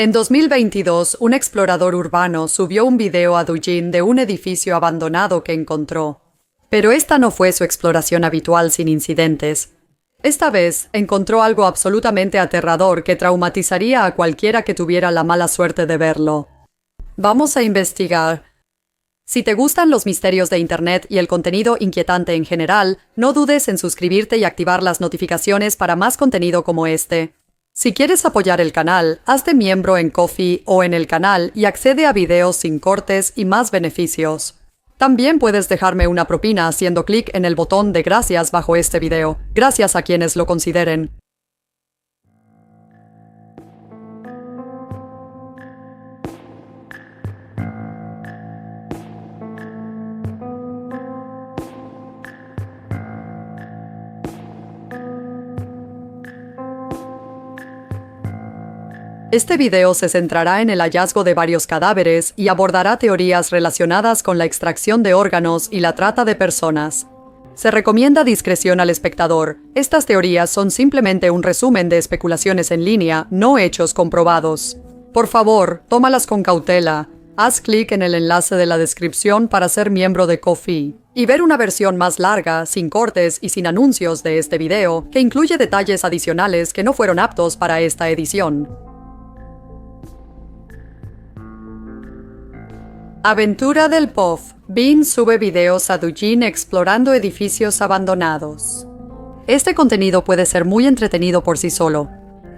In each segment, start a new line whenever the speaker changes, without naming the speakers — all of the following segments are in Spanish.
En 2022, un explorador urbano subió un video a Douyin de un edificio abandonado que encontró. Pero esta no fue su exploración habitual sin incidentes. Esta vez encontró algo absolutamente aterrador que traumatizaría a cualquiera que tuviera la mala suerte de verlo. Vamos a investigar. Si te gustan los misterios de Internet y el contenido inquietante en general, no dudes en suscribirte y activar las notificaciones para más contenido como este. Si quieres apoyar el canal, hazte miembro en Ko-fi o en el canal y accede a videos sin cortes y más beneficios. También puedes dejarme una propina haciendo clic en el botón de gracias bajo este video. Gracias a quienes lo consideren. Este video se centrará en el hallazgo de varios cadáveres y abordará teorías relacionadas con la extracción de órganos y la trata de personas. Se recomienda discreción al espectador. Estas teorías son simplemente un resumen de especulaciones en línea, no hechos comprobados. Por favor, tómalas con cautela. Haz clic en el enlace de la descripción para ser miembro de Ko-fi y ver una versión más larga, sin cortes y sin anuncios de este video, que incluye detalles adicionales que no fueron aptos para esta edición. Aventura del POF. Bean sube videos a Douyin explorando edificios abandonados. Este contenido puede ser muy entretenido por sí solo.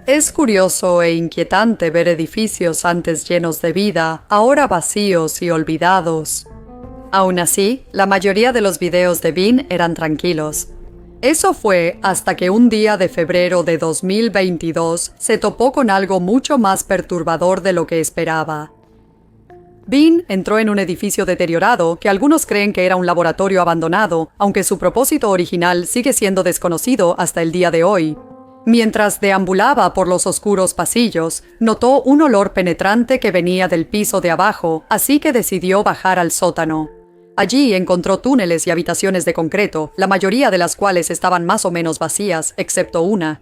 Es curioso e inquietante ver edificios antes llenos de vida, ahora vacíos y olvidados. Aún así, la mayoría de los videos de Bean eran tranquilos. Eso fue hasta que un día de febrero de 2022 se topó con algo mucho más perturbador de lo que esperaba. Bean entró en un edificio deteriorado que algunos creen que era un laboratorio abandonado, aunque su propósito original sigue siendo desconocido hasta el día de hoy. Mientras deambulaba por los oscuros pasillos, notó un olor penetrante que venía del piso de abajo, así que decidió bajar al sótano. Allí encontró túneles y habitaciones de concreto, la mayoría de las cuales estaban más o menos vacías, excepto una.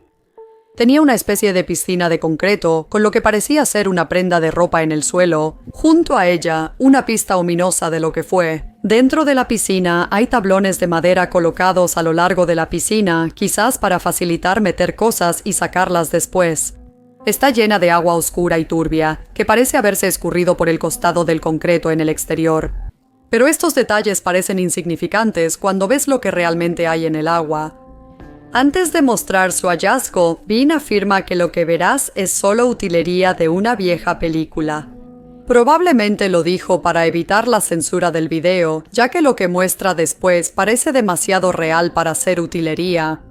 Tenía una especie de piscina de concreto, con lo que parecía ser una prenda de ropa en el suelo. Junto a ella, una pista ominosa de lo que fue. Dentro de la piscina hay tablones de madera colocados a lo largo de la piscina, quizás para facilitar meter cosas y sacarlas después. Está llena de agua oscura y turbia, que parece haberse escurrido por el costado del concreto en el exterior. Pero estos detalles parecen insignificantes cuando ves lo que realmente hay en el agua. Antes de mostrar su hallazgo, Bean afirma que lo que verás es solo utilería de una vieja película. Probablemente lo dijo para evitar la censura del video, ya que lo que muestra después parece demasiado real para ser utilería.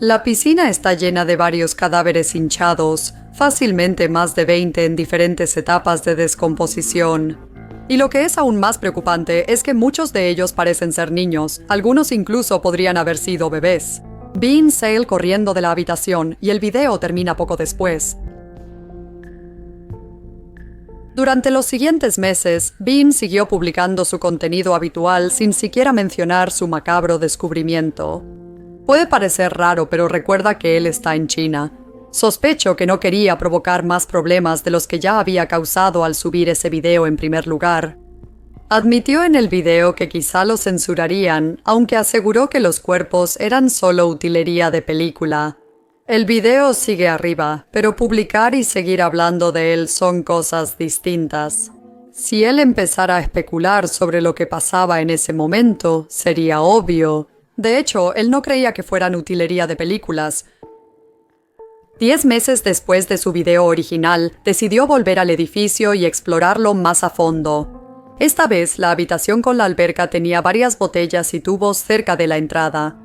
La piscina está llena de varios cadáveres hinchados, fácilmente más de 20 en diferentes etapas de descomposición. Y lo que es aún más preocupante es que muchos de ellos parecen ser niños, algunos incluso podrían haber sido bebés. Bean sale corriendo de la habitación y el video termina poco después. Durante los siguientes meses, Bean siguió publicando su contenido habitual sin siquiera mencionar su macabro descubrimiento. Puede parecer raro, pero recuerda que él está en China. Sospecho que no quería provocar más problemas de los que ya había causado al subir ese video en primer lugar. Admitió en el video que quizá lo censurarían, aunque aseguró que los cuerpos eran solo utilería de película. El video sigue arriba, pero publicar y seguir hablando de él son cosas distintas. Si él empezara a especular sobre lo que pasaba en ese momento, sería obvio. De hecho, él no creía que fueran utilería de películas. 10 meses después de su video original, decidió volver al edificio y explorarlo más a fondo. Esta vez, la habitación con la alberca tenía varias botellas y tubos cerca de la entrada.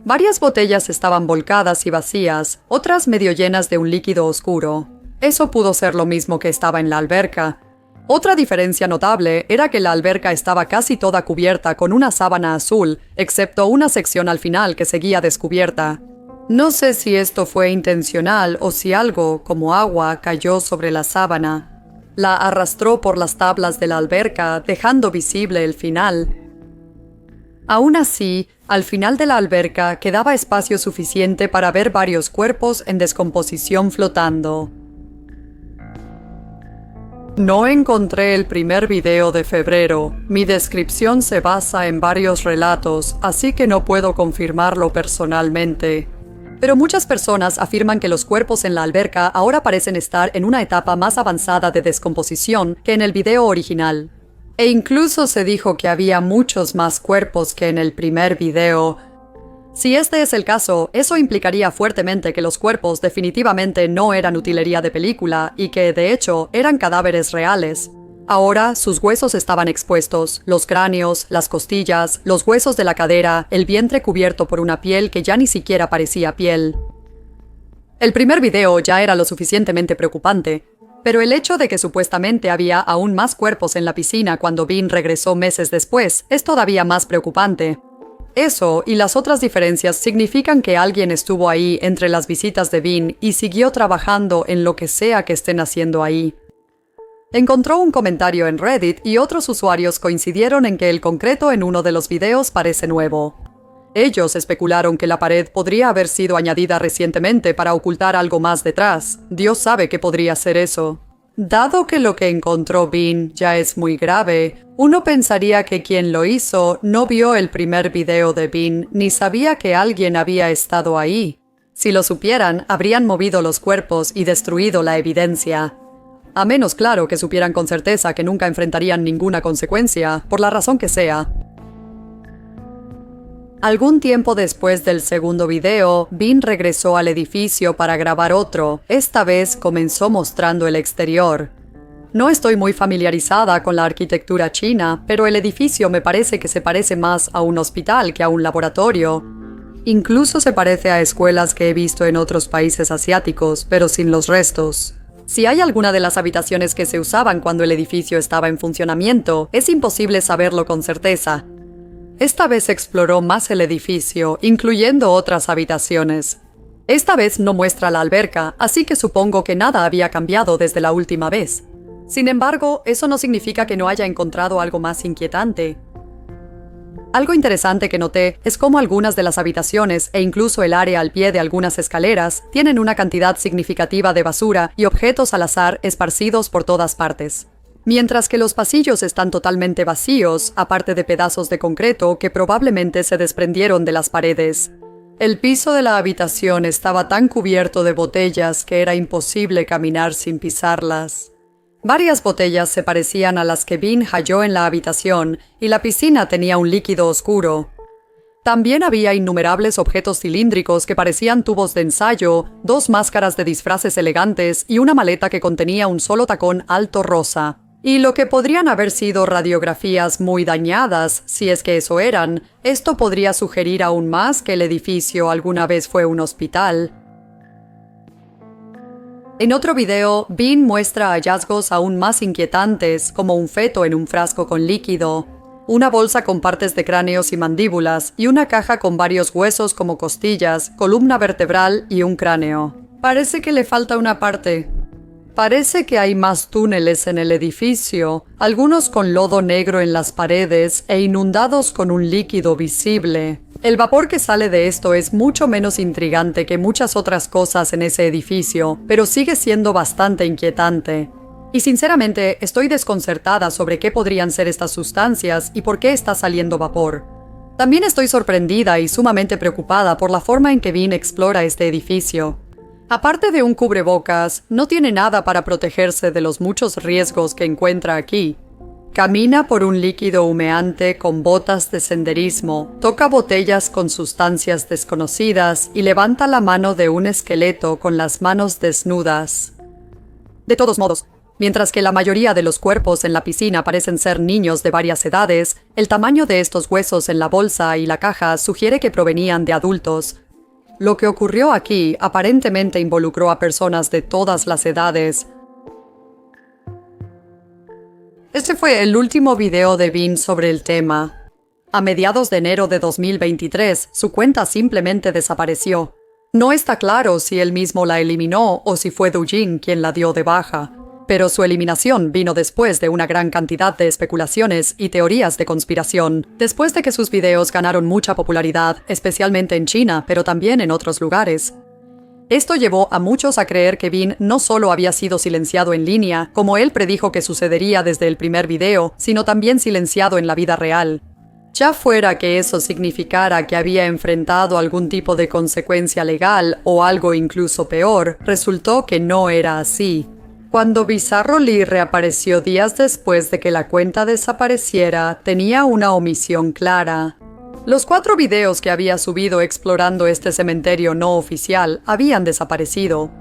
Varias botellas estaban volcadas y vacías, otras medio llenas de un líquido oscuro. Eso pudo ser lo mismo que estaba en la alberca. Otra diferencia notable era que la alberca estaba casi toda cubierta con una sábana azul, excepto una sección al final que seguía descubierta. No sé si esto fue intencional o si algo, como agua, cayó sobre la sábana. La arrastró por las tablas de la alberca, dejando visible el final. Aún así, al final de la alberca quedaba espacio suficiente para ver varios cuerpos en descomposición flotando. No encontré el primer video de febrero. Mi descripción se basa en varios relatos, así que no puedo confirmarlo personalmente. Pero muchas personas afirman que los cuerpos en la alberca ahora parecen estar en una etapa más avanzada de descomposición que en el video original. E incluso se dijo que había muchos más cuerpos que en el primer video. Si este es el caso, eso implicaría fuertemente que los cuerpos definitivamente no eran utilería de película y que, de hecho, eran cadáveres reales. Ahora, sus huesos estaban expuestos, los cráneos, las costillas, los huesos de la cadera, el vientre cubierto por una piel que ya ni siquiera parecía piel. El primer video ya era lo suficientemente preocupante, pero el hecho de que supuestamente había aún más cuerpos en la piscina cuando Bean regresó meses después es todavía más preocupante. Eso y las otras diferencias significan que alguien estuvo ahí entre las visitas de Bean y siguió trabajando en lo que sea que estén haciendo ahí. Encontró un comentario en Reddit y otros usuarios coincidieron en que el concreto en uno de los videos parece nuevo. Ellos especularon que la pared podría haber sido añadida recientemente para ocultar algo más detrás. Dios sabe que podría ser eso. Dado que lo que encontró Bean ya es muy grave, uno pensaría que quien lo hizo no vio el primer video de Bean ni sabía que alguien había estado ahí. Si lo supieran, habrían movido los cuerpos y destruido la evidencia. A menos, claro, que supieran con certeza que nunca enfrentarían ninguna consecuencia, por la razón que sea. Algún tiempo después del segundo video, Bean regresó al edificio para grabar otro. Esta vez comenzó mostrando el exterior. No estoy muy familiarizada con la arquitectura china, pero el edificio me parece que se parece más a un hospital que a un laboratorio. Incluso se parece a escuelas que he visto en otros países asiáticos, pero sin los restos. Si hay alguna de las habitaciones que se usaban cuando el edificio estaba en funcionamiento, es imposible saberlo con certeza. Esta vez exploró más el edificio, incluyendo otras habitaciones. Esta vez no muestra la alberca, así que supongo que nada había cambiado desde la última vez. Sin embargo, eso no significa que no haya encontrado algo más inquietante. Algo interesante que noté es cómo algunas de las habitaciones e incluso el área al pie de algunas escaleras tienen una cantidad significativa de basura y objetos al azar esparcidos por todas partes. Mientras que los pasillos están totalmente vacíos, aparte de pedazos de concreto que probablemente se desprendieron de las paredes. El piso de la habitación estaba tan cubierto de botellas que era imposible caminar sin pisarlas. Varias botellas se parecían a las que Bean halló en la habitación y la piscina tenía un líquido oscuro. También había innumerables objetos cilíndricos que parecían tubos de ensayo, 2 máscaras de disfraces elegantes y una maleta que contenía un solo tacón alto rosa. Y lo que podrían haber sido radiografías muy dañadas, si es que eso eran, esto podría sugerir aún más que el edificio alguna vez fue un hospital. En otro video, Bean muestra hallazgos aún más inquietantes, como un feto en un frasco con líquido, una bolsa con partes de cráneos y mandíbulas, y una caja con varios huesos como costillas, columna vertebral y un cráneo. Parece que le falta una parte. Parece que hay más túneles en el edificio, algunos con lodo negro en las paredes e inundados con un líquido visible. El vapor que sale de esto es mucho menos intrigante que muchas otras cosas en ese edificio, pero sigue siendo bastante inquietante. Y sinceramente, estoy desconcertada sobre qué podrían ser estas sustancias y por qué está saliendo vapor. También estoy sorprendida y sumamente preocupada por la forma en que Bean explora este edificio. Aparte de un cubrebocas, no tiene nada para protegerse de los muchos riesgos que encuentra aquí. Camina por un líquido humeante con botas de senderismo, toca botellas con sustancias desconocidas y levanta la mano de un esqueleto con las manos desnudas. De todos modos, mientras que la mayoría de los cuerpos en la piscina parecen ser niños de varias edades, el tamaño de estos huesos en la bolsa y la caja sugiere que provenían de adultos. Lo que ocurrió aquí aparentemente involucró a personas de todas las edades. Este fue el último video de Bean sobre el tema. A mediados de enero de 2023, su cuenta simplemente desapareció. No está claro si él mismo la eliminó o si fue Douyin quien la dio de baja. Pero su eliminación vino después de una gran cantidad de especulaciones y teorías de conspiración, después de que sus videos ganaron mucha popularidad, especialmente en China, pero también en otros lugares. Esto llevó a muchos a creer que Bean no solo había sido silenciado en línea, como él predijo que sucedería desde el primer video, sino también silenciado en la vida real. Ya fuera que eso significara que había enfrentado algún tipo de consecuencia legal o algo incluso peor, resultó que no era así. Cuando Bizarro Lee reapareció días después de que la cuenta desapareciera, tenía una omisión clara. Los 4 videos que había subido explorando este cementerio no oficial habían desaparecido.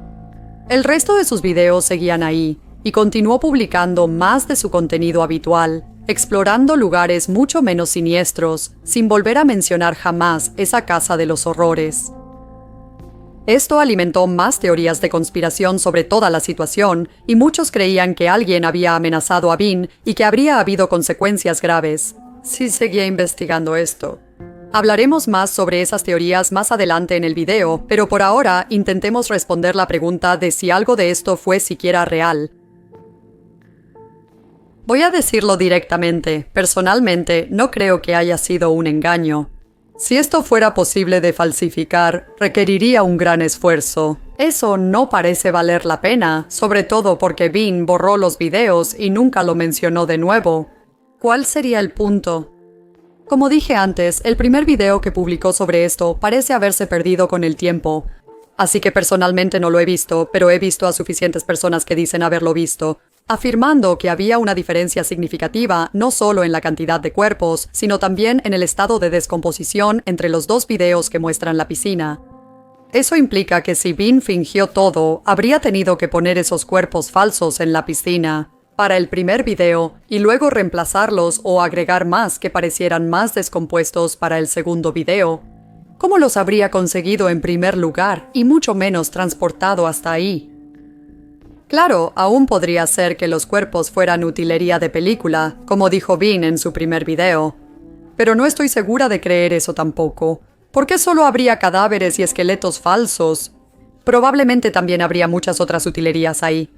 El resto de sus videos seguían ahí, y continuó publicando más de su contenido habitual, explorando lugares mucho menos siniestros, sin volver a mencionar jamás esa casa de los horrores. Esto alimentó más teorías de conspiración sobre toda la situación, y muchos creían que alguien había amenazado a Bean y que habría habido consecuencias graves. Sí seguía investigando esto. Hablaremos más sobre esas teorías más adelante en el video, pero por ahora intentemos responder la pregunta de si algo de esto fue siquiera real. Voy a decirlo directamente, personalmente no creo que haya sido un engaño. Si esto fuera posible de falsificar, requeriría un gran esfuerzo. Eso no parece valer la pena, sobre todo porque Bean borró los videos y nunca lo mencionó de nuevo. ¿Cuál sería el punto? Como dije antes, el primer video que publicó sobre esto parece haberse perdido con el tiempo. Así que personalmente no lo he visto, pero he visto a suficientes personas que dicen haberlo visto, afirmando que había una diferencia significativa no solo en la cantidad de cuerpos, sino también en el estado de descomposición entre los 2 videos que muestran la piscina. Eso implica que si Bean fingió todo, habría tenido que poner esos cuerpos falsos en la piscina para el primer video y luego reemplazarlos o agregar más que parecieran más descompuestos para el segundo video. ¿Cómo los habría conseguido en primer lugar y mucho menos transportado hasta ahí? Claro, aún podría ser que los cuerpos fueran utilería de película, como dijo Bean en su primer video. Pero no estoy segura de creer eso tampoco. ¿Por qué solo habría cadáveres y esqueletos falsos? Probablemente también habría muchas otras utilerías ahí.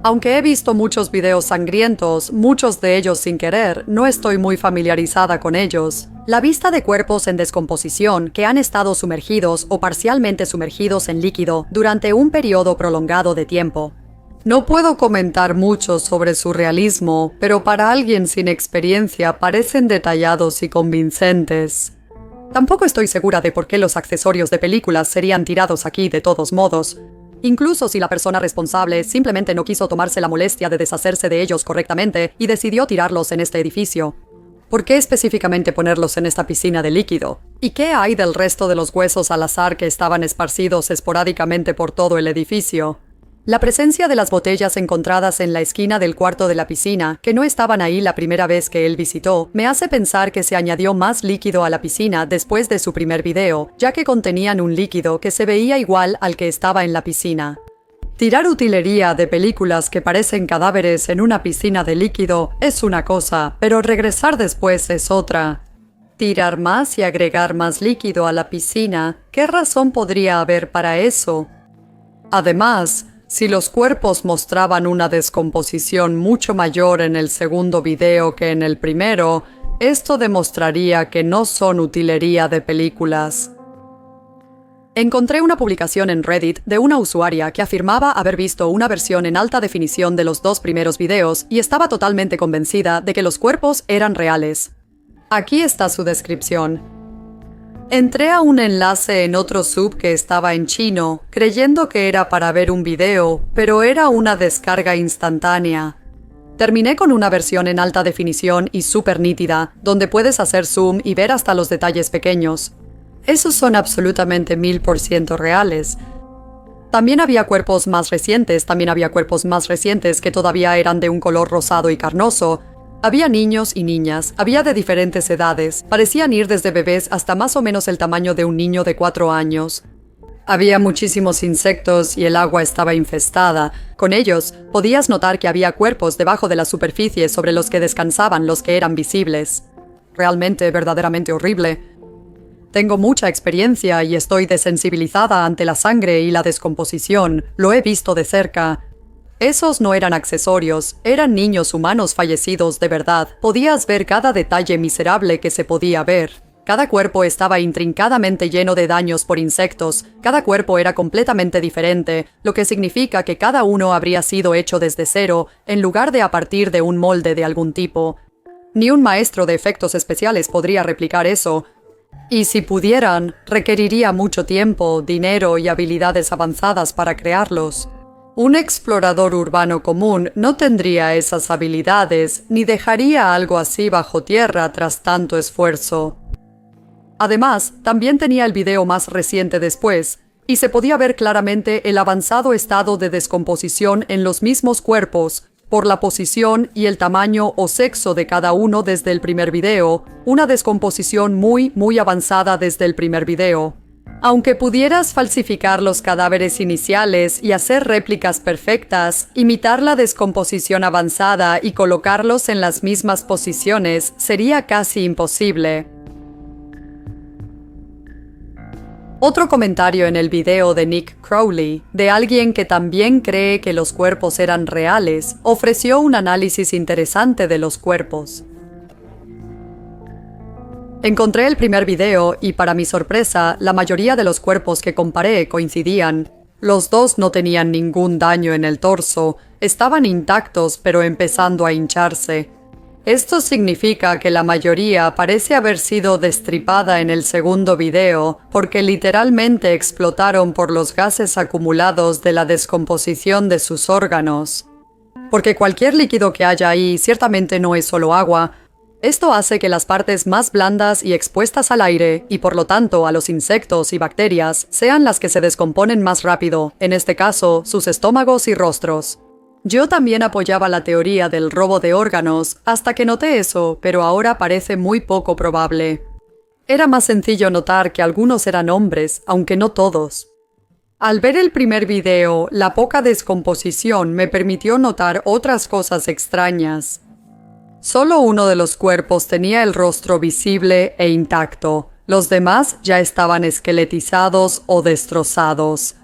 Aunque he visto muchos videos sangrientos, muchos de ellos sin querer, no estoy muy familiarizada con ellos. La vista de cuerpos en descomposición que han estado sumergidos o parcialmente sumergidos en líquido durante un periodo prolongado de tiempo. No puedo comentar mucho sobre su realismo, pero para alguien sin experiencia parecen detallados y convincentes. Tampoco estoy segura de por qué los accesorios de películas serían tirados aquí de todos modos. Incluso si la persona responsable simplemente no quiso tomarse la molestia de deshacerse de ellos correctamente y decidió tirarlos en este edificio. ¿Por qué específicamente ponerlos en esta piscina de líquido? ¿Y qué hay del resto de los huesos al azar que estaban esparcidos esporádicamente por todo el edificio? La presencia de las botellas encontradas en la esquina del cuarto de la piscina, que no estaban ahí la primera vez que él visitó, me hace pensar que se añadió más líquido a la piscina después de su primer video, ya que contenían un líquido que se veía igual al que estaba en la piscina. Tirar utilería de películas que parecen cadáveres en una piscina de líquido es una cosa, pero regresar después es otra. Tirar más y agregar más líquido a la piscina, ¿qué razón podría haber para eso? Además, si los cuerpos mostraban una descomposición mucho mayor en el segundo video que en el primero, esto demostraría que no son utilería de películas. Encontré una publicación en Reddit de una usuaria que afirmaba haber visto una versión en alta definición de los 2 primeros videos y estaba totalmente convencida de que los cuerpos eran reales. Aquí está su descripción. Entré a un enlace en otro sub que estaba en chino, creyendo que era para ver un video, pero era una descarga instantánea. Terminé con una versión en alta definición y súper nítida, donde puedes hacer zoom y ver hasta los detalles pequeños. Esos son absolutamente 1000% reales. También había cuerpos más recientes que todavía eran de un color rosado y carnoso. Había niños y niñas, había de diferentes edades, parecían ir desde bebés hasta más o menos el tamaño de un niño de 4 años. Había muchísimos insectos y el agua estaba infestada. Con ellos, podías notar que había cuerpos debajo de la superficie sobre los que descansaban los que eran visibles. Realmente, verdaderamente horrible. Tengo mucha experiencia y estoy desensibilizada ante la sangre y la descomposición. Lo he visto de cerca. Esos no eran accesorios, eran niños humanos fallecidos de verdad. Podías ver cada detalle miserable que se podía ver. Cada cuerpo estaba intrincadamente lleno de daños por insectos, cada cuerpo era completamente diferente, lo que significa que cada uno habría sido hecho desde cero, en lugar de a partir de un molde de algún tipo. Ni un maestro de efectos especiales podría replicar eso. Y si pudieran, requeriría mucho tiempo, dinero y habilidades avanzadas para crearlos. Un explorador urbano común no tendría esas habilidades, ni dejaría algo así bajo tierra tras tanto esfuerzo. Además, también tenía el video más reciente después, y se podía ver claramente el avanzado estado de descomposición en los mismos cuerpos, por la posición y el tamaño o sexo de cada uno desde el primer video, una descomposición muy avanzada desde el primer video. Aunque pudieras falsificar los cadáveres iniciales y hacer réplicas perfectas, imitar la descomposición avanzada y colocarlos en las mismas posiciones sería casi imposible. Otro comentario en el video de Nick Crowley, de alguien que también cree que los cuerpos eran reales, ofreció un análisis interesante de los cuerpos. Encontré el primer video y, para mi sorpresa, la mayoría de los cuerpos que comparé coincidían. Los dos no tenían ningún daño en el torso, estaban intactos pero empezando a hincharse. Esto significa que la mayoría parece haber sido destripada en el segundo video porque literalmente explotaron por los gases acumulados de la descomposición de sus órganos. Porque cualquier líquido que haya ahí ciertamente no es solo agua. Esto hace que las partes más blandas y expuestas al aire, y por lo tanto a los insectos y bacterias, sean las que se descomponen más rápido, en este caso, sus estómagos y rostros. Yo también apoyaba la teoría del robo de órganos hasta que noté eso, pero ahora parece muy poco probable. Era más sencillo notar que algunos eran hombres, aunque no todos. Al ver el primer video, la poca descomposición me permitió notar otras cosas extrañas. Solo uno de los cuerpos tenía el rostro visible e intacto. Los demás ya estaban esqueletizados o destrozados.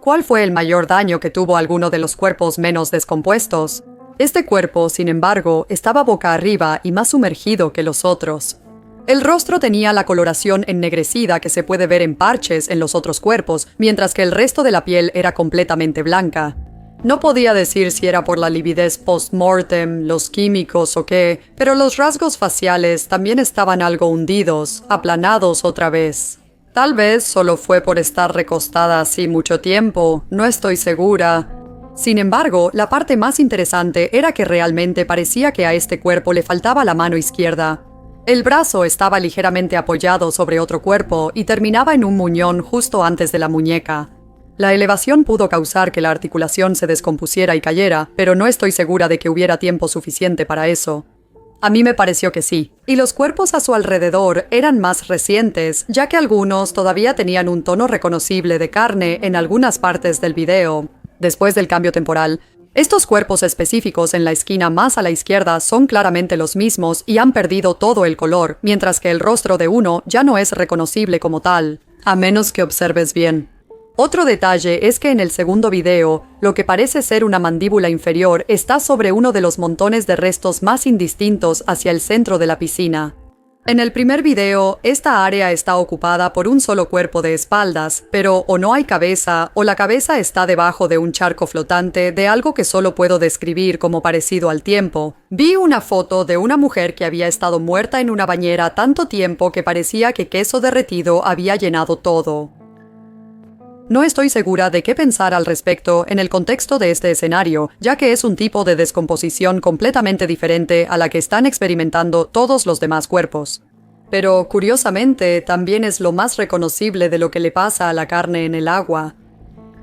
¿Cuál fue el mayor daño que tuvo alguno de los cuerpos menos descompuestos? Este cuerpo, sin embargo, estaba boca arriba y más sumergido que los otros. El rostro tenía la coloración ennegrecida que se puede ver en parches en los otros cuerpos, mientras que el resto de la piel era completamente blanca. No podía decir si era por la lividez post-mortem, los químicos o qué, pero los rasgos faciales también estaban algo hundidos, aplanados otra vez. Tal vez solo fue por estar recostada así mucho tiempo, no estoy segura. Sin embargo, la parte más interesante era que realmente parecía que a este cuerpo le faltaba la mano izquierda. El brazo estaba ligeramente apoyado sobre otro cuerpo y terminaba en un muñón justo antes de la muñeca. La elevación pudo causar que la articulación se descompusiera y cayera, pero no estoy segura de que hubiera tiempo suficiente para eso. A mí me pareció que sí, y los cuerpos a su alrededor eran más recientes, ya que algunos todavía tenían un tono reconocible de carne en algunas partes del video. Después del cambio temporal, estos cuerpos específicos en la esquina más a la izquierda son claramente los mismos y han perdido todo el color, mientras que el rostro de uno ya no es reconocible como tal, a menos que observes bien. Otro detalle es que en el segundo video, lo que parece ser una mandíbula inferior está sobre uno de los montones de restos más indistintos hacia el centro de la piscina. En el primer video, esta área está ocupada por un solo cuerpo de espaldas, pero o no hay cabeza o la cabeza está debajo de un charco flotante de algo que solo puedo describir como parecido al tiempo. Vi una foto de una mujer que había estado muerta en una bañera tanto tiempo que parecía que queso derretido había llenado todo. No estoy segura de qué pensar al respecto en el contexto de este escenario, ya que es un tipo de descomposición completamente diferente a la que están experimentando todos los demás cuerpos. Pero, curiosamente, también es lo más reconocible de lo que le pasa a la carne en el agua.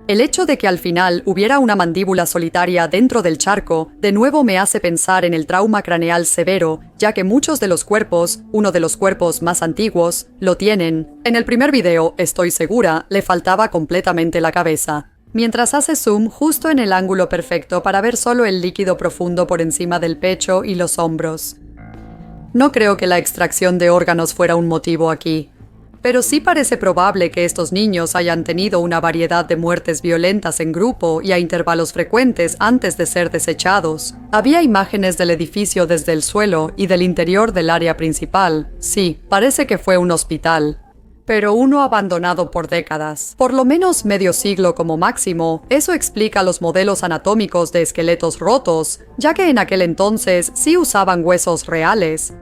El hecho de que al final hubiera una mandíbula solitaria dentro del charco, de nuevo me hace pensar en el trauma craneal severo, ya que muchos de los cuerpos, uno de los cuerpos más antiguos, lo tienen. En el primer video, estoy segura, le faltaba completamente la cabeza. Mientras hace zoom justo en el ángulo perfecto para ver solo el líquido profundo por encima del pecho y los hombros. No creo que la extracción de órganos fuera un motivo aquí. Pero sí parece probable que estos niños hayan tenido una variedad de muertes violentas en grupo y a intervalos frecuentes antes de ser desechados. Había imágenes del edificio desde el suelo y del interior del área principal. Sí, parece que fue un hospital. Pero uno abandonado por décadas, por lo menos medio siglo como máximo. Eso explica los modelos anatómicos de esqueletos rotos, ya que en aquel entonces sí usaban huesos reales.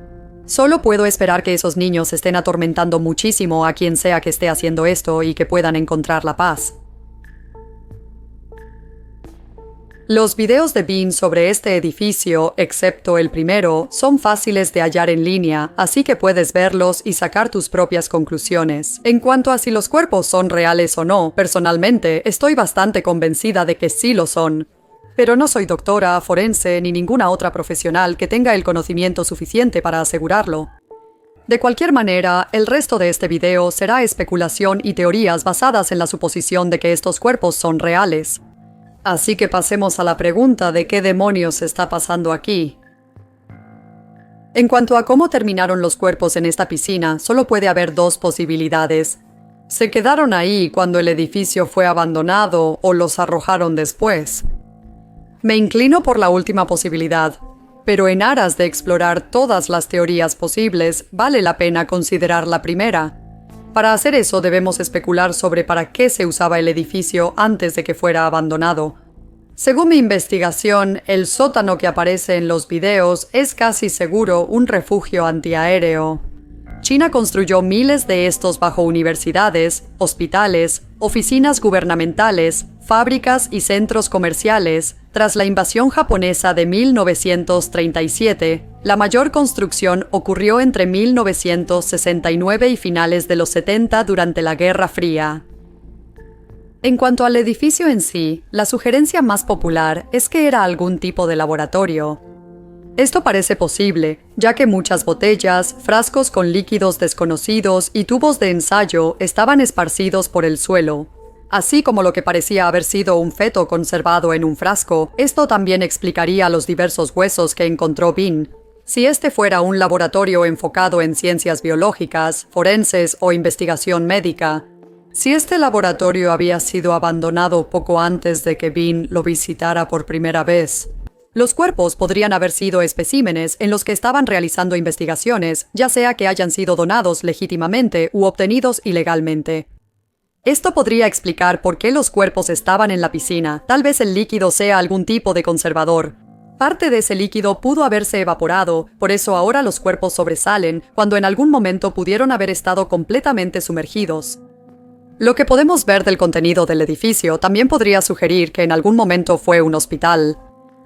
Solo puedo esperar que esos niños estén atormentando muchísimo a quien sea que esté haciendo esto y que puedan encontrar la paz. Los videos de Bean sobre este edificio, excepto el primero, son fáciles de hallar en línea, así que puedes verlos y sacar tus propias conclusiones. En cuanto a si los cuerpos son reales o no, personalmente estoy bastante convencida de que sí lo son. Pero no soy doctora, forense ni ninguna otra profesional que tenga el conocimiento suficiente para asegurarlo. De cualquier manera, el resto de este video será especulación y teorías basadas en la suposición de que estos cuerpos son reales. Así que pasemos a la pregunta de qué demonios está pasando aquí. En cuanto a cómo terminaron los cuerpos en esta piscina, solo puede haber dos posibilidades. ¿Se quedaron ahí cuando el edificio fue abandonado o los arrojaron después? Me inclino por la última posibilidad, pero en aras de explorar todas las teorías posibles, vale la pena considerar la primera. Para hacer eso debemos especular sobre para qué se usaba el edificio antes de que fuera abandonado. Según mi investigación, el sótano que aparece en los videos es casi seguro un refugio antiaéreo. China construyó miles de estos bajo universidades, hospitales, oficinas gubernamentales, fábricas y centros comerciales. Tras la invasión japonesa de 1937, la mayor construcción ocurrió entre 1969 y finales de los 70 durante la Guerra Fría. En cuanto al edificio en sí, la sugerencia más popular es que era algún tipo de laboratorio. Esto parece posible, ya que muchas botellas, frascos con líquidos desconocidos y tubos de ensayo estaban esparcidos por el suelo. Así como lo que parecía haber sido un feto conservado en un frasco, esto también explicaría los diversos huesos que encontró Bean. Si este fuera un laboratorio enfocado en ciencias biológicas, forenses o investigación médica, si este laboratorio había sido abandonado poco antes de que Bean lo visitara por primera vez, los cuerpos podrían haber sido especímenes en los que estaban realizando investigaciones, ya sea que hayan sido donados legítimamente u obtenidos ilegalmente. Esto podría explicar por qué los cuerpos estaban en la piscina. Tal vez el líquido sea algún tipo de conservador. Parte de ese líquido pudo haberse evaporado, por eso ahora los cuerpos sobresalen, cuando en algún momento pudieron haber estado completamente sumergidos. Lo que podemos ver del contenido del edificio también podría sugerir que en algún momento fue un hospital.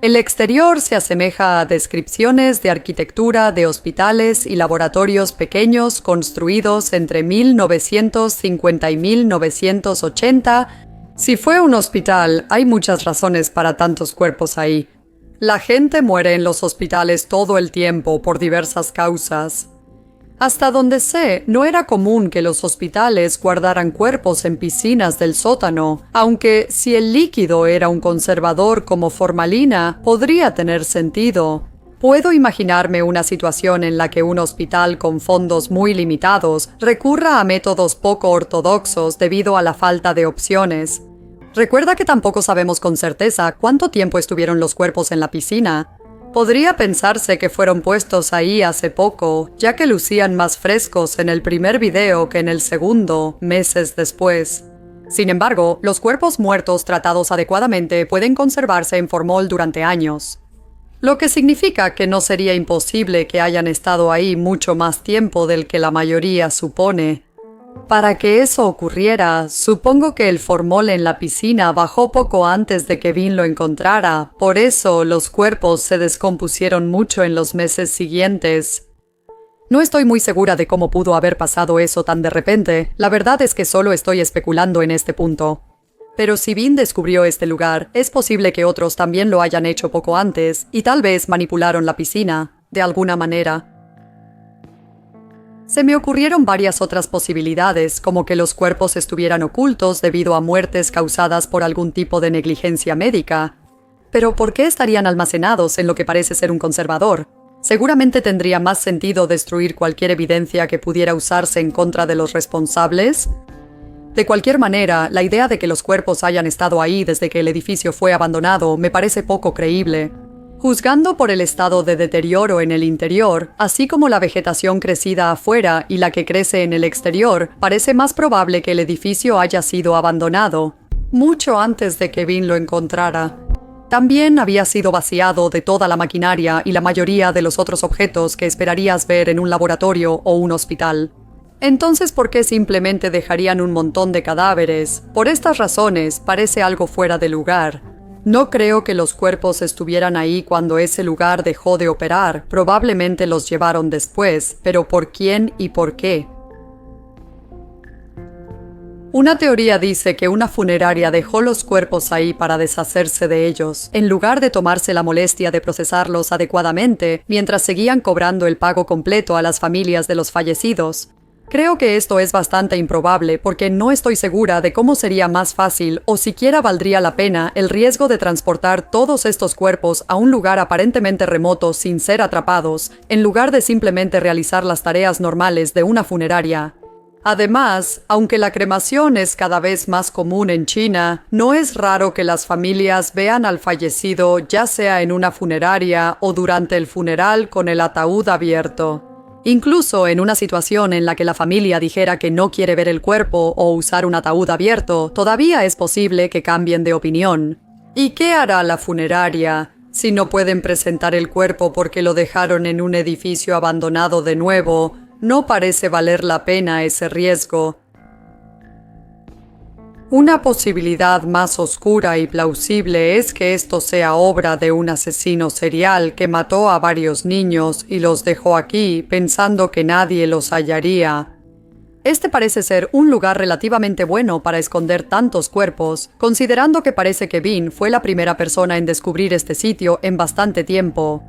El exterior se asemeja a descripciones de arquitectura de hospitales y laboratorios pequeños construidos entre 1950 y 1980. Si fue un hospital, hay muchas razones para tantos cuerpos ahí. La gente muere en los hospitales todo el tiempo por diversas causas. Hasta donde sé, no era común que los hospitales guardaran cuerpos en piscinas del sótano, aunque si el líquido era un conservador como formalina, podría tener sentido. Puedo imaginarme una situación en la que un hospital con fondos muy limitados recurra a métodos poco ortodoxos debido a la falta de opciones. Recuerda que tampoco sabemos con certeza cuánto tiempo estuvieron los cuerpos en la piscina. Podría pensarse que fueron puestos ahí hace poco, ya que lucían más frescos en el primer video que en el segundo, meses después. Sin embargo, los cuerpos muertos tratados adecuadamente pueden conservarse en formol durante años, lo que significa que no sería imposible que hayan estado ahí mucho más tiempo del que la mayoría supone. Para que eso ocurriera, supongo que el formol en la piscina bajó poco antes de que Bean lo encontrara, por eso los cuerpos se descompusieron mucho en los meses siguientes. No estoy muy segura de cómo pudo haber pasado eso tan de repente, la verdad es que solo estoy especulando en este punto. Pero si Bean descubrió este lugar, es posible que otros también lo hayan hecho poco antes, y tal vez manipularon la piscina, de alguna manera. Se me ocurrieron varias otras posibilidades, como que los cuerpos estuvieran ocultos debido a muertes causadas por algún tipo de negligencia médica. Pero ¿por qué estarían almacenados en lo que parece ser un conservador? Seguramente tendría más sentido destruir cualquier evidencia que pudiera usarse en contra de los responsables. De cualquier manera, la idea de que los cuerpos hayan estado ahí desde que el edificio fue abandonado me parece poco creíble. Juzgando por el estado de deterioro en el interior, así como la vegetación crecida afuera y la que crece en el exterior, parece más probable que el edificio haya sido abandonado, mucho antes de que Bean lo encontrara. También había sido vaciado de toda la maquinaria y la mayoría de los otros objetos que esperarías ver en un laboratorio o un hospital. Entonces, ¿por qué simplemente dejarían un montón de cadáveres? Por estas razones, parece algo fuera de lugar. No creo que los cuerpos estuvieran ahí cuando ese lugar dejó de operar. Probablemente los llevaron después, pero ¿por quién y por qué? Una teoría dice que una funeraria dejó los cuerpos ahí para deshacerse de ellos, en lugar de tomarse la molestia de procesarlos adecuadamente mientras seguían cobrando el pago completo a las familias de los fallecidos. Creo que esto es bastante improbable porque no estoy segura de cómo sería más fácil o siquiera valdría la pena el riesgo de transportar todos estos cuerpos a un lugar aparentemente remoto sin ser atrapados, en lugar de simplemente realizar las tareas normales de una funeraria. Además, aunque la cremación es cada vez más común en China, no es raro que las familias vean al fallecido ya sea en una funeraria o durante el funeral con el ataúd abierto. Incluso en una situación en la que la familia dijera que no quiere ver el cuerpo o usar un ataúd abierto, todavía es posible que cambien de opinión. ¿Y qué hará la funeraria si no pueden presentar el cuerpo porque lo dejaron en un edificio abandonado de nuevo? No parece valer la pena ese riesgo. Una posibilidad más oscura y plausible es que esto sea obra de un asesino serial que mató a varios niños y los dejó aquí pensando que nadie los hallaría. Este parece ser un lugar relativamente bueno para esconder tantos cuerpos, considerando que parece que Bean fue la primera persona en descubrir este sitio en bastante tiempo.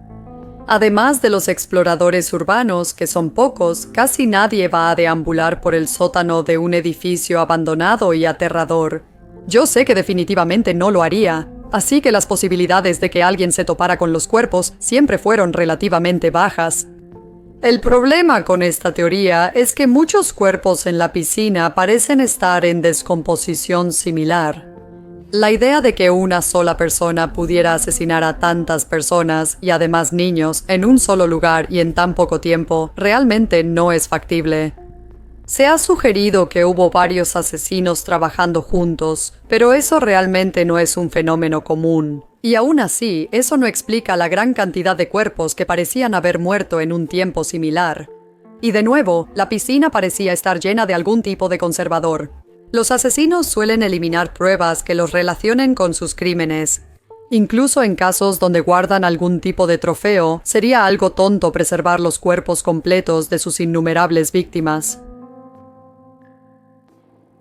Además de los exploradores urbanos, que son pocos, casi nadie va a deambular por el sótano de un edificio abandonado y aterrador. Yo sé que definitivamente no lo haría, así que las posibilidades de que alguien se topara con los cuerpos siempre fueron relativamente bajas. El problema con esta teoría es que muchos cuerpos en la piscina parecen estar en descomposición similar. La idea de que una sola persona pudiera asesinar a tantas personas y además niños en un solo lugar y en tan poco tiempo realmente no es factible. Se ha sugerido que hubo varios asesinos trabajando juntos, pero eso realmente no es un fenómeno común. Y aún así, eso no explica la gran cantidad de cuerpos que parecían haber muerto en un tiempo similar. Y de nuevo, la piscina parecía estar llena de algún tipo de conservador. Los asesinos suelen eliminar pruebas que los relacionen con sus crímenes. Incluso en casos donde guardan algún tipo de trofeo, sería algo tonto preservar los cuerpos completos de sus innumerables víctimas.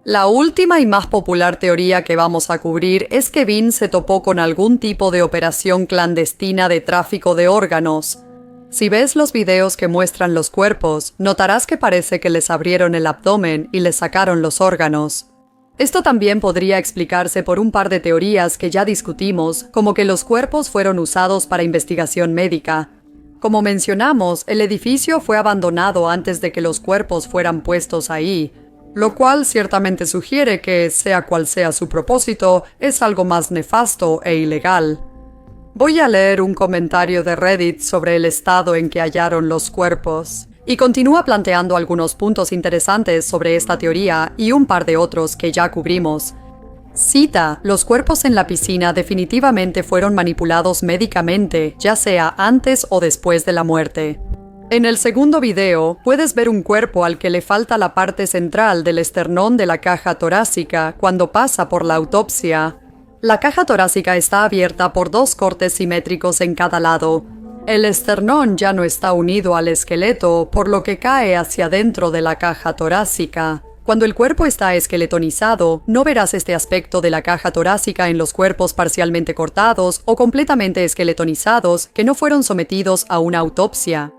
La última y más popular teoría que vamos a cubrir es que Bean se topó con algún tipo de operación clandestina de tráfico de órganos. Si ves los videos que muestran los cuerpos, notarás que parece que les abrieron el abdomen y les sacaron los órganos. Esto también podría explicarse por un par de teorías que ya discutimos, como que los cuerpos fueron usados para investigación médica. Como mencionamos, el edificio fue abandonado antes de que los cuerpos fueran puestos ahí, lo cual ciertamente sugiere que, sea cual sea su propósito, es algo más nefasto e ilegal. Voy a leer un comentario de Reddit sobre el estado en que hallaron los cuerpos, y continúa planteando algunos puntos interesantes sobre esta teoría y un par de otros que ya cubrimos. Cita: los cuerpos en la piscina definitivamente fueron manipulados médicamente, ya sea antes o después de la muerte. En el segundo video, puedes ver un cuerpo al que le falta la parte central del esternón de la caja torácica cuando pasa por la autopsia. La caja torácica está abierta por dos cortes simétricos en cada lado. El esternón ya no está unido al esqueleto, por lo que cae hacia dentro de la caja torácica. Cuando el cuerpo está esqueletonizado, no verás este aspecto de la caja torácica en los cuerpos parcialmente cortados o completamente esqueletonizados que no fueron sometidos a una autopsia.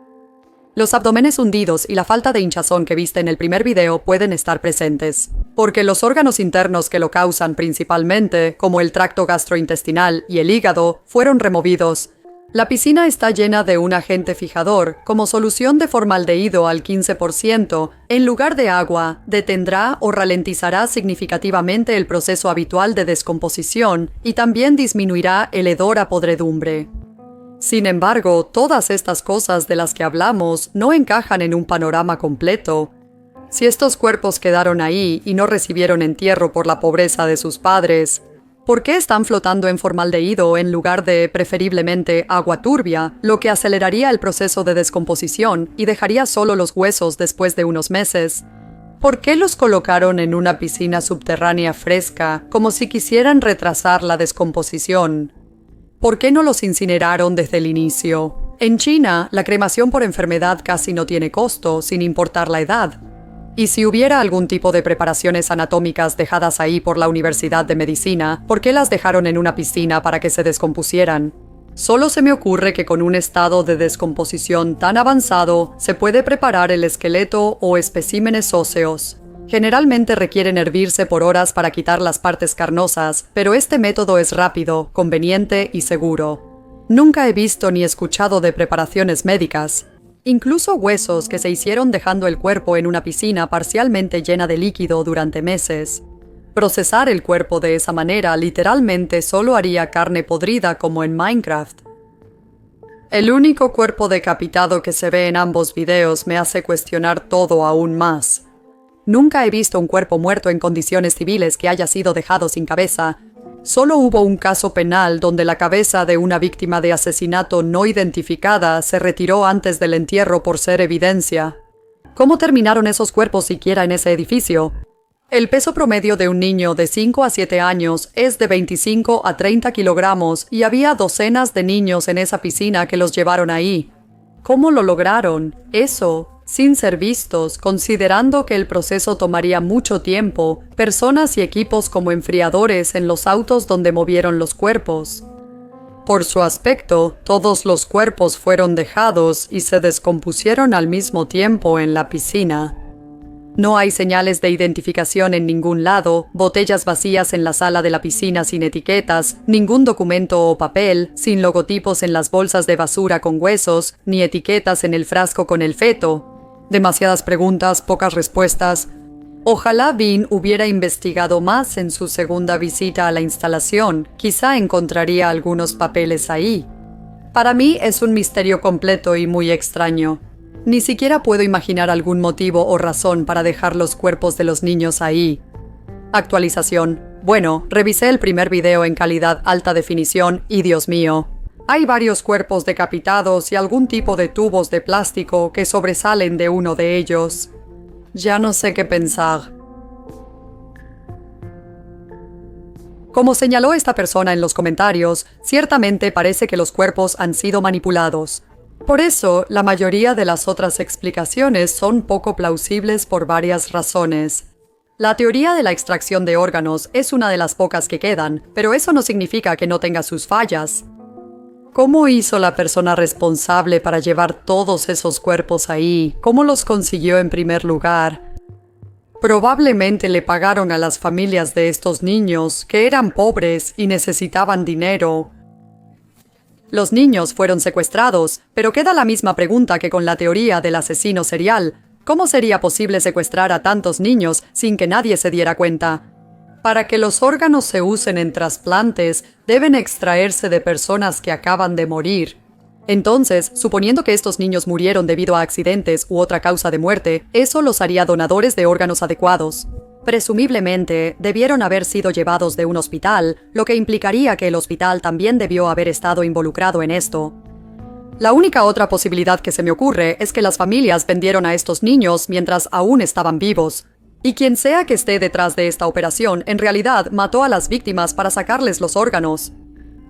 Los abdomenes hundidos y la falta de hinchazón que viste en el primer video pueden estar presentes, porque los órganos internos que lo causan principalmente, como el tracto gastrointestinal y el hígado, fueron removidos. La piscina está llena de un agente fijador, como solución de formaldehído al 15%, en lugar de agua, detendrá o ralentizará significativamente el proceso habitual de descomposición y también disminuirá el hedor a podredumbre. Sin embargo, todas estas cosas de las que hablamos no encajan en un panorama completo. Si estos cuerpos quedaron ahí y no recibieron entierro por la pobreza de sus padres, ¿por qué están flotando en formaldehído en lugar de, preferiblemente, agua turbia, lo que aceleraría el proceso de descomposición y dejaría solo los huesos después de unos meses? ¿Por qué los colocaron en una piscina subterránea fresca, como si quisieran retrasar la descomposición? ¿Por qué no los incineraron desde el inicio? En China, la cremación por enfermedad casi no tiene costo, sin importar la edad. Y si hubiera algún tipo de preparaciones anatómicas dejadas ahí por la Universidad de Medicina, ¿por qué las dejaron en una piscina para que se descompusieran? Solo se me ocurre que con un estado de descomposición tan avanzado se puede preparar el esqueleto o especímenes óseos. Generalmente requieren hervirse por horas para quitar las partes carnosas, pero este método es rápido, conveniente y seguro. Nunca he visto ni escuchado de preparaciones médicas. Incluso huesos que se hicieron dejando el cuerpo en una piscina parcialmente llena de líquido durante meses. Procesar el cuerpo de esa manera literalmente solo haría carne podrida como en Minecraft. El único cuerpo decapitado que se ve en ambos videos me hace cuestionar todo aún más. Nunca he visto un cuerpo muerto en condiciones civiles que haya sido dejado sin cabeza. Solo hubo un caso penal donde la cabeza de una víctima de asesinato no identificada se retiró antes del entierro por ser evidencia. ¿Cómo terminaron esos cuerpos siquiera en ese edificio? El peso promedio de un niño de 5 a 7 años es de 25 a 30 kilogramos y había docenas de niños en esa piscina que los llevaron ahí. ¿Cómo lo lograron? Eso, sin ser vistos, considerando que el proceso tomaría mucho tiempo, personas y equipos como enfriadores en los autos donde movieron los cuerpos. Por su aspecto, todos los cuerpos fueron dejados y se descompusieron al mismo tiempo en la piscina. No hay señales de identificación en ningún lado, botellas vacías en la sala de la piscina sin etiquetas, ningún documento o papel, sin logotipos en las bolsas de basura con huesos, ni etiquetas en el frasco con el feto. Demasiadas preguntas, pocas respuestas. Ojalá Bean hubiera investigado más en su segunda visita a la instalación. Quizá encontraría algunos papeles ahí. Para mí es un misterio completo y muy extraño. Ni siquiera puedo imaginar algún motivo o razón para dejar los cuerpos de los niños ahí. Actualización. Bueno, revisé el primer video en calidad alta definición y Dios mío. Hay varios cuerpos decapitados y algún tipo de tubos de plástico que sobresalen de uno de ellos. Ya no sé qué pensar. Como señaló esta persona en los comentarios, ciertamente parece que los cuerpos han sido manipulados. Por eso, la mayoría de las otras explicaciones son poco plausibles por varias razones. La teoría de la extracción de órganos es una de las pocas que quedan, pero eso no significa que no tenga sus fallas. ¿Cómo hizo la persona responsable para llevar todos esos cuerpos ahí? ¿Cómo los consiguió en primer lugar? Probablemente le pagaron a las familias de estos niños, que eran pobres y necesitaban dinero. Los niños fueron secuestrados, pero queda la misma pregunta que con la teoría del asesino serial. ¿Cómo sería posible secuestrar a tantos niños sin que nadie se diera cuenta? Para que los órganos se usen en trasplantes, deben extraerse de personas que acaban de morir. Entonces, suponiendo que estos niños murieron debido a accidentes u otra causa de muerte, eso los haría donadores de órganos adecuados. Presumiblemente, debieron haber sido llevados de un hospital, lo que implicaría que el hospital también debió haber estado involucrado en esto. La única otra posibilidad que se me ocurre es que las familias vendieron a estos niños mientras aún estaban vivos. Y quien sea que esté detrás de esta operación, en realidad mató a las víctimas para sacarles los órganos.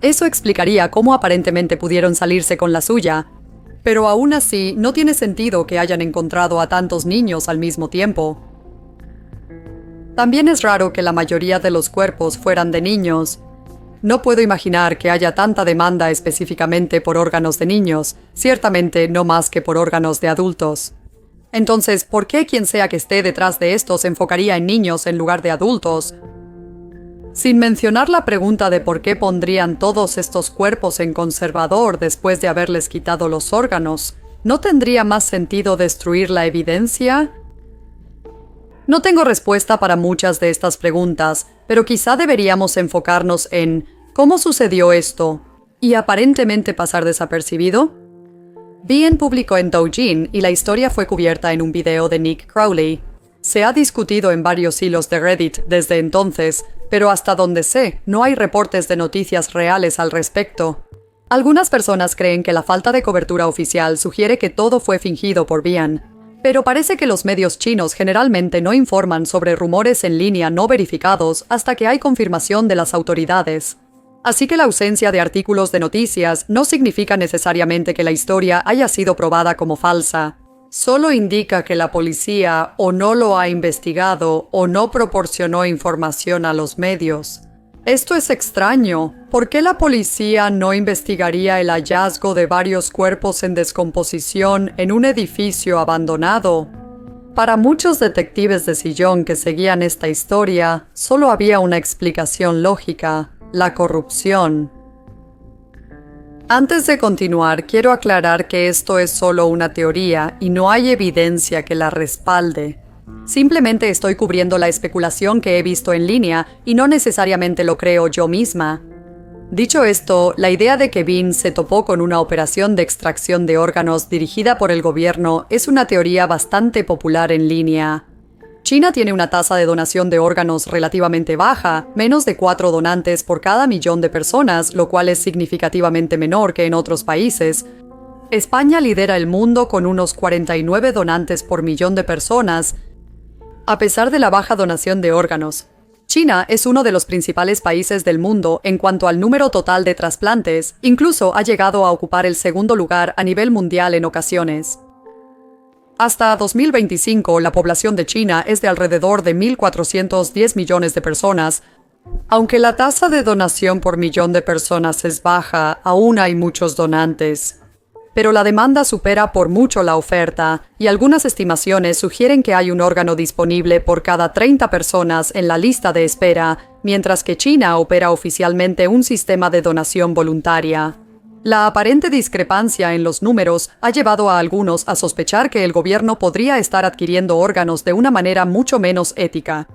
Eso explicaría cómo aparentemente pudieron salirse con la suya. Pero aún así, no tiene sentido que hayan encontrado a tantos niños al mismo tiempo. También es raro que la mayoría de los cuerpos fueran de niños. No puedo imaginar que haya tanta demanda específicamente por órganos de niños, ciertamente no más que por órganos de adultos. Entonces, ¿por qué quien sea que esté detrás de esto se enfocaría en niños en lugar de adultos? Sin mencionar la pregunta de por qué pondrían todos estos cuerpos en conservador después de haberles quitado los órganos, ¿no tendría más sentido destruir la evidencia? No tengo respuesta para muchas de estas preguntas, pero quizá deberíamos enfocarnos en ¿cómo sucedió esto? ¿Y aparentemente pasar desapercibido? Bean publicó en Douyin y la historia fue cubierta en un video de Nick Crowley. Se ha discutido en varios hilos de Reddit desde entonces, pero hasta donde sé, no hay reportes de noticias reales al respecto. Algunas personas creen que la falta de cobertura oficial sugiere que todo fue fingido por Bean, pero parece que los medios chinos generalmente no informan sobre rumores en línea no verificados hasta que hay confirmación de las autoridades. Así que la ausencia de artículos de noticias no significa necesariamente que la historia haya sido probada como falsa. Solo indica que la policía o no lo ha investigado o no proporcionó información a los medios. Esto es extraño. ¿Por qué la policía no investigaría el hallazgo de varios cuerpos en descomposición en un edificio abandonado? Para muchos detectives de sillón que seguían esta historia, solo había una explicación lógica: la corrupción. Antes de continuar, quiero aclarar que esto es solo una teoría y no hay evidencia que la respalde. Simplemente estoy cubriendo la especulación que he visto en línea y no necesariamente lo creo yo misma. Dicho esto, la idea de que Bean se topó con una operación de extracción de órganos dirigida por el gobierno es una teoría bastante popular en línea. China tiene una tasa de donación de órganos relativamente baja, menos de 4 donantes por cada millón de personas, lo cual es significativamente menor que en otros países. España lidera el mundo con unos 49 donantes por millón de personas. A pesar de la baja donación de órganos, China es uno de los principales países del mundo en cuanto al número total de trasplantes, incluso ha llegado a ocupar el segundo lugar a nivel mundial en ocasiones. Hasta 2025, la población de China es de alrededor de 1.410 millones de personas. Aunque la tasa de donación por millón de personas es baja, aún hay muchos donantes. Pero la demanda supera por mucho la oferta, y algunas estimaciones sugieren que hay un órgano disponible por cada 30 personas en la lista de espera, mientras que China opera oficialmente un sistema de donación voluntaria. La aparente discrepancia en los números ha llevado a algunos a sospechar que el gobierno podría estar adquiriendo órganos de una manera mucho menos ética.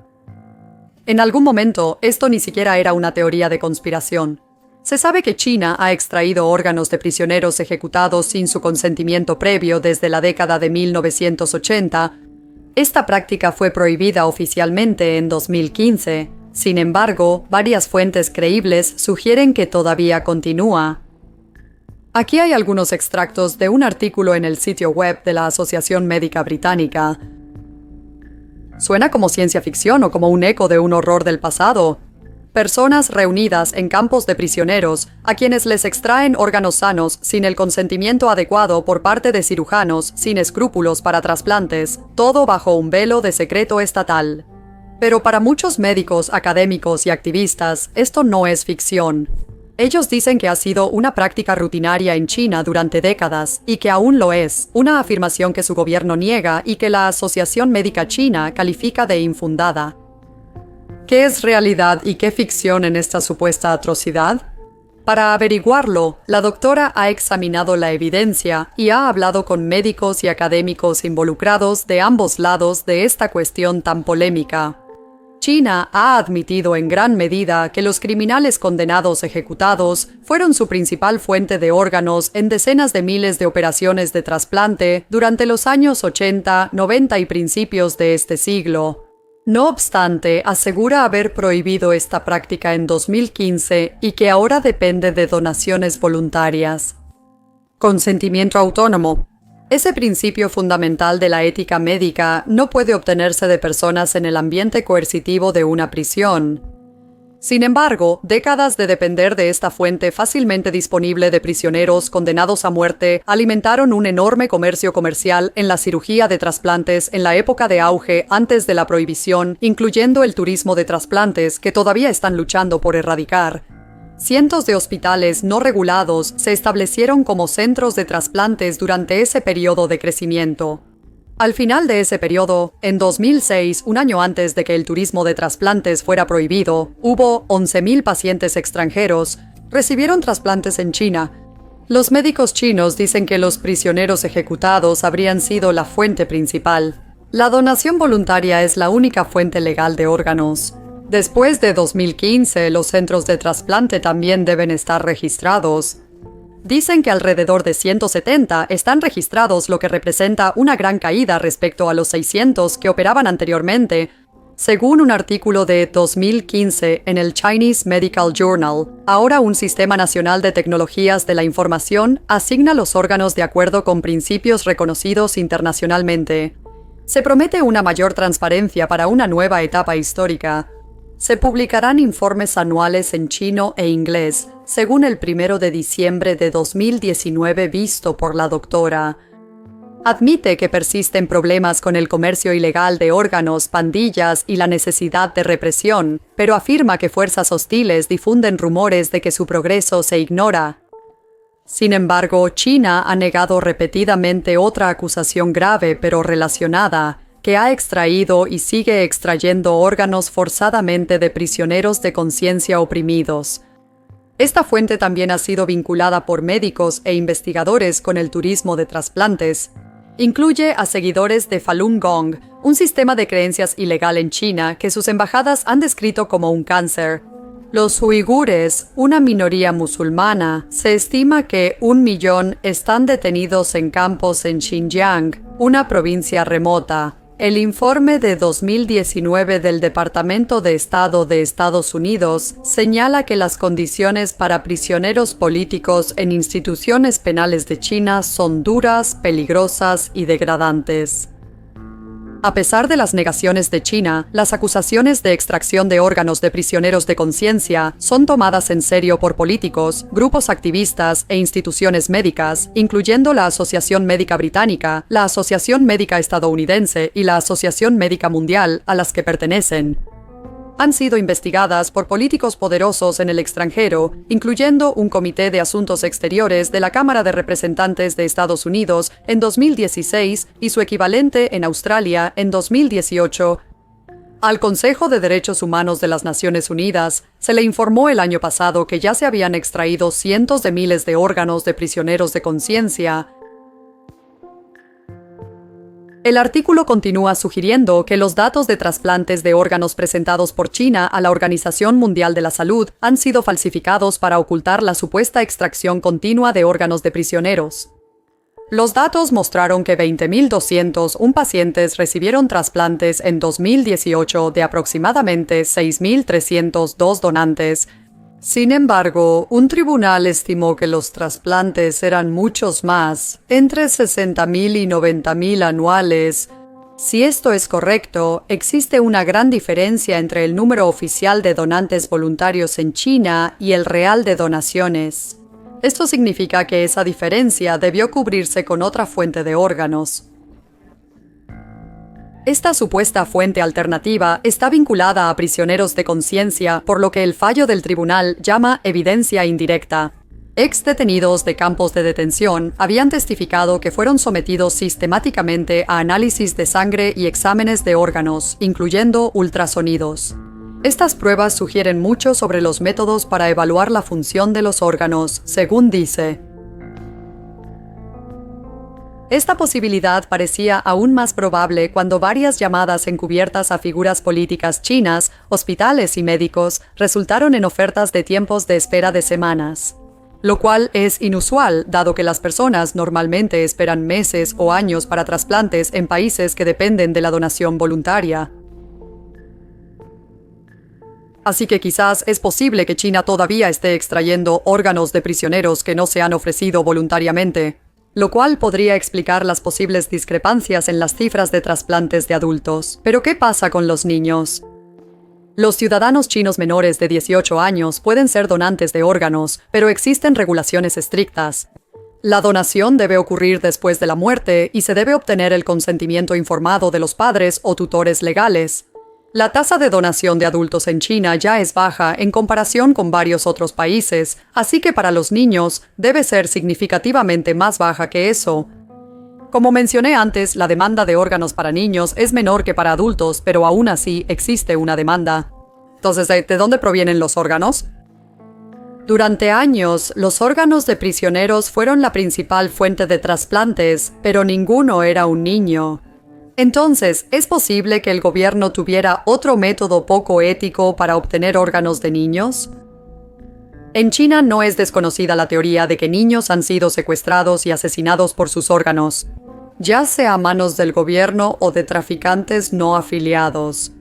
En algún momento, esto ni siquiera era una teoría de conspiración. Se sabe que China ha extraído órganos de prisioneros ejecutados sin su consentimiento previo desde la década de 1980. Esta práctica fue prohibida oficialmente en 2015. Sin embargo, varias fuentes creíbles sugieren que todavía continúa. Aquí hay algunos extractos de un artículo en el sitio web de la Asociación Médica Británica. Suena como ciencia ficción o como un eco de un horror del pasado. Personas reunidas en campos de prisioneros, a quienes les extraen órganos sanos sin el consentimiento adecuado por parte de cirujanos sin escrúpulos para trasplantes, todo bajo un velo de secreto estatal. Pero para muchos médicos, académicos y activistas, esto no es ficción. Ellos dicen que ha sido una práctica rutinaria en China durante décadas y que aún lo es, una afirmación que su gobierno niega y que la Asociación Médica China califica de infundada. ¿Qué es realidad y qué ficción en esta supuesta atrocidad? Para averiguarlo, la doctora ha examinado la evidencia y ha hablado con médicos y académicos involucrados de ambos lados de esta cuestión tan polémica. China ha admitido en gran medida que los criminales condenados ejecutados fueron su principal fuente de órganos en decenas de miles de operaciones de trasplante durante los años 80, 90 y principios de este siglo. No obstante, asegura haber prohibido esta práctica en 2015 y que ahora depende de donaciones voluntarias. Consentimiento autónomo. Ese principio fundamental de la ética médica no puede obtenerse de personas en el ambiente coercitivo de una prisión. Sin embargo, décadas de depender de esta fuente fácilmente disponible de prisioneros condenados a muerte alimentaron un enorme comercio comercial en la cirugía de trasplantes en la época de auge antes de la prohibición, incluyendo el turismo de trasplantes que todavía están luchando por erradicar. Cientos de hospitales no regulados se establecieron como centros de trasplantes durante ese periodo de crecimiento. Al final de ese periodo, en 2006, un año antes de que el turismo de trasplantes fuera prohibido, hubo 11.000 pacientes extranjeros recibieron trasplantes en China. Los médicos chinos dicen que los prisioneros ejecutados habrían sido la fuente principal. La donación voluntaria es la única fuente legal de órganos. Después de 2015, los centros de trasplante también deben estar registrados. Dicen que alrededor de 170 están registrados, lo que representa una gran caída respecto a los 600 que operaban anteriormente. Según un artículo de 2015 en el Chinese Medical Journal, ahora un Sistema Nacional de Tecnologías de la Información asigna los órganos de acuerdo con principios reconocidos internacionalmente. Se promete una mayor transparencia para una nueva etapa histórica. Se publicarán informes anuales en chino e inglés, según el 1 de diciembre de 2019 visto por la doctora. Admite que persisten problemas con el comercio ilegal de órganos, pandillas y la necesidad de represión, pero afirma que fuerzas hostiles difunden rumores de que su progreso se ignora. Sin embargo, China ha negado repetidamente otra acusación grave pero relacionada, que ha extraído y sigue extrayendo órganos forzadamente de prisioneros de conciencia oprimidos. Esta fuente también ha sido vinculada por médicos e investigadores con el turismo de trasplantes. Incluye a seguidores de Falun Gong, un sistema de creencias ilegal en China que sus embajadas han descrito como un cáncer. Los uigures, una minoría musulmana, se estima que 1 millón están detenidos en campos en Xinjiang, una provincia remota. El informe de 2019 del Departamento de Estado de Estados Unidos señala que las condiciones para prisioneros políticos en instituciones penales de China son duras, peligrosas y degradantes. A pesar de las negaciones de China, las acusaciones de extracción de órganos de prisioneros de conciencia son tomadas en serio por políticos, grupos activistas e instituciones médicas, incluyendo la Asociación Médica Británica, la Asociación Médica Estadounidense y la Asociación Médica Mundial, a las que pertenecen. Han sido investigadas por políticos poderosos en el extranjero, incluyendo un Comité de Asuntos Exteriores de la Cámara de Representantes de Estados Unidos en 2016 y su equivalente en Australia en 2018. Al Consejo de Derechos Humanos de las Naciones Unidas se le informó el año pasado que ya se habían extraído cientos de miles de órganos de prisioneros de conciencia. El artículo continúa sugiriendo que los datos de trasplantes de órganos presentados por China a la Organización Mundial de la Salud han sido falsificados para ocultar la supuesta extracción continua de órganos de prisioneros. Los datos mostraron que 20.201 pacientes recibieron trasplantes en 2018 de aproximadamente 6.302 donantes. Sin embargo, un tribunal estimó que los trasplantes eran muchos más, entre 60.000 y 90.000 anuales. Si esto es correcto, existe una gran diferencia entre el número oficial de donantes voluntarios en China y el real de donaciones. Esto significa que esa diferencia debió cubrirse con otra fuente de órganos. Esta supuesta fuente alternativa está vinculada a prisioneros de conciencia, por lo que el fallo del tribunal llama evidencia indirecta. Ex-detenidos de campos de detención habían testificado que fueron sometidos sistemáticamente a análisis de sangre y exámenes de órganos, incluyendo ultrasonidos. Estas pruebas sugieren mucho sobre los métodos para evaluar la función de los órganos, según dice. Esta posibilidad parecía aún más probable cuando varias llamadas encubiertas a figuras políticas chinas, hospitales y médicos resultaron en ofertas de tiempos de espera de semanas. Lo cual es inusual, dado que las personas normalmente esperan meses o años para trasplantes en países que dependen de la donación voluntaria. Así que quizás es posible que China todavía esté extrayendo órganos de prisioneros que no se han ofrecido voluntariamente, lo cual podría explicar las posibles discrepancias en las cifras de trasplantes de adultos. ¿Pero qué pasa con los niños? Los ciudadanos chinos menores de 18 años pueden ser donantes de órganos, pero existen regulaciones estrictas. La donación debe ocurrir después de la muerte y se debe obtener el consentimiento informado de los padres o tutores legales. La tasa de donación de adultos en China ya es baja en comparación con varios otros países, así que para los niños debe ser significativamente más baja que eso. Como mencioné antes, la demanda de órganos para niños es menor que para adultos, pero aún así existe una demanda. Entonces, ¿de dónde provienen los órganos? Durante años, los órganos de prisioneros fueron la principal fuente de trasplantes, pero ninguno era un niño. Entonces, ¿es posible que el gobierno tuviera otro método poco ético para obtener órganos de niños? En China no es desconocida la teoría de que niños han sido secuestrados y asesinados por sus órganos, ya sea a manos del gobierno o de traficantes no afiliados.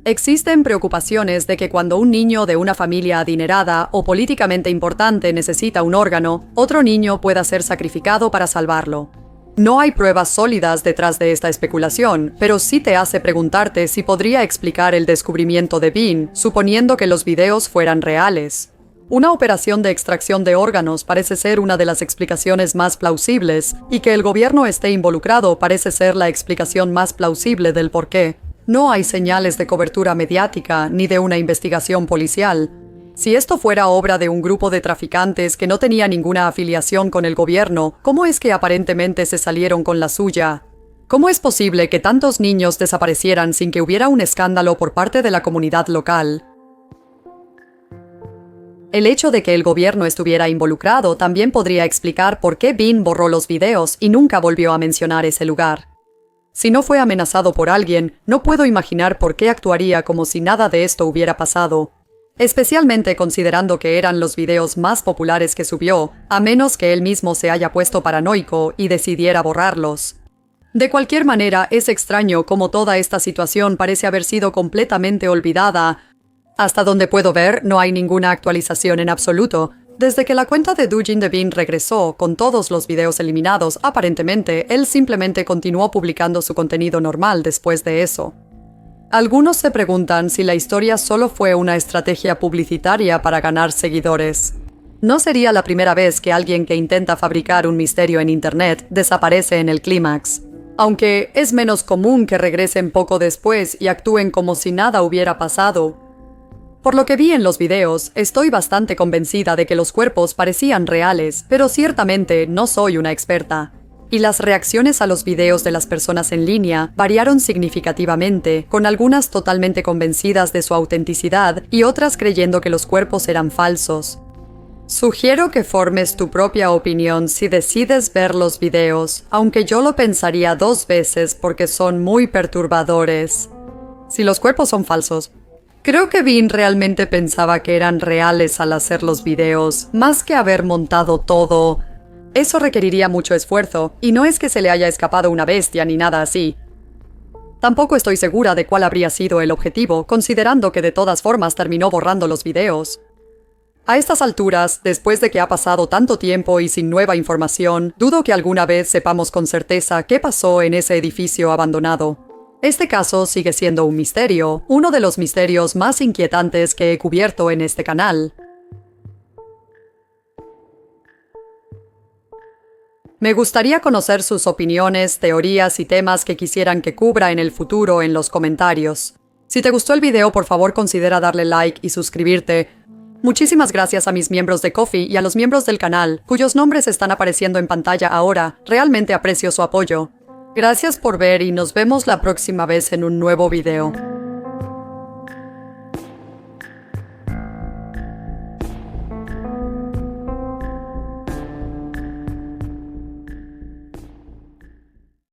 Existen preocupaciones de que cuando un niño de una familia adinerada o políticamente importante necesita un órgano, otro niño pueda ser sacrificado para salvarlo. No hay pruebas sólidas detrás de esta especulación, pero sí te hace preguntarte si podría explicar el descubrimiento de Bean, suponiendo que los videos fueran reales. Una operación de extracción de órganos parece ser una de las explicaciones más plausibles, y que el gobierno esté involucrado parece ser la explicación más plausible del porqué. No hay señales de cobertura mediática ni de una investigación policial. Si esto fuera obra de un grupo de traficantes que no tenía ninguna afiliación con el gobierno, ¿cómo es que aparentemente se salieron con la suya? ¿Cómo es posible que tantos niños desaparecieran sin que hubiera un escándalo por parte de la comunidad local? El hecho de que el gobierno estuviera involucrado también podría explicar por qué Bean borró los videos y nunca volvió a mencionar ese lugar. Si no fue amenazado por alguien, no puedo imaginar por qué actuaría como si nada de esto hubiera pasado. Especialmente considerando que eran los videos más populares que subió, a menos que él mismo se haya puesto paranoico y decidiera borrarlos. De cualquier manera, es extraño cómo toda esta situación parece haber sido completamente olvidada. Hasta donde puedo ver, no hay ninguna actualización en absoluto. Desde que la cuenta de Doujin de Bean regresó, con todos los videos eliminados, aparentemente, él simplemente continuó publicando su contenido normal después de eso. Algunos se preguntan si la historia solo fue una estrategia publicitaria para ganar seguidores. No sería la primera vez que alguien que intenta fabricar un misterio en Internet desaparece en el clímax. Aunque es menos común que regresen poco después y actúen como si nada hubiera pasado. Por lo que vi en los videos, estoy bastante convencida de que los cuerpos parecían reales, pero ciertamente no soy una experta. Y las reacciones a los videos de las personas en línea variaron significativamente, con algunas totalmente convencidas de su autenticidad y otras creyendo que los cuerpos eran falsos. Sugiero que formes tu propia opinión si decides ver los videos, aunque yo lo pensaría 2 veces porque son muy perturbadores. Si los cuerpos son falsos, creo que Bean realmente pensaba que eran reales al hacer los videos, más que haber montado todo. Eso requeriría mucho esfuerzo, y no es que se le haya escapado una bestia ni nada así. Tampoco estoy segura de cuál habría sido el objetivo, considerando que de todas formas terminó borrando los videos. A estas alturas, después de que ha pasado tanto tiempo y sin nueva información, dudo que alguna vez sepamos con certeza qué pasó en ese edificio abandonado. Este caso sigue siendo un misterio, uno de los misterios más inquietantes que he cubierto en este canal. Me gustaría conocer sus opiniones, teorías y temas que quisieran que cubra en el futuro en los comentarios. Si te gustó el video, por favor considera darle like y suscribirte. Muchísimas gracias a mis miembros de Ko-fi y a los miembros del canal, cuyos nombres están apareciendo en pantalla ahora. Realmente aprecio su apoyo. Gracias por ver y nos vemos la próxima vez en un nuevo video.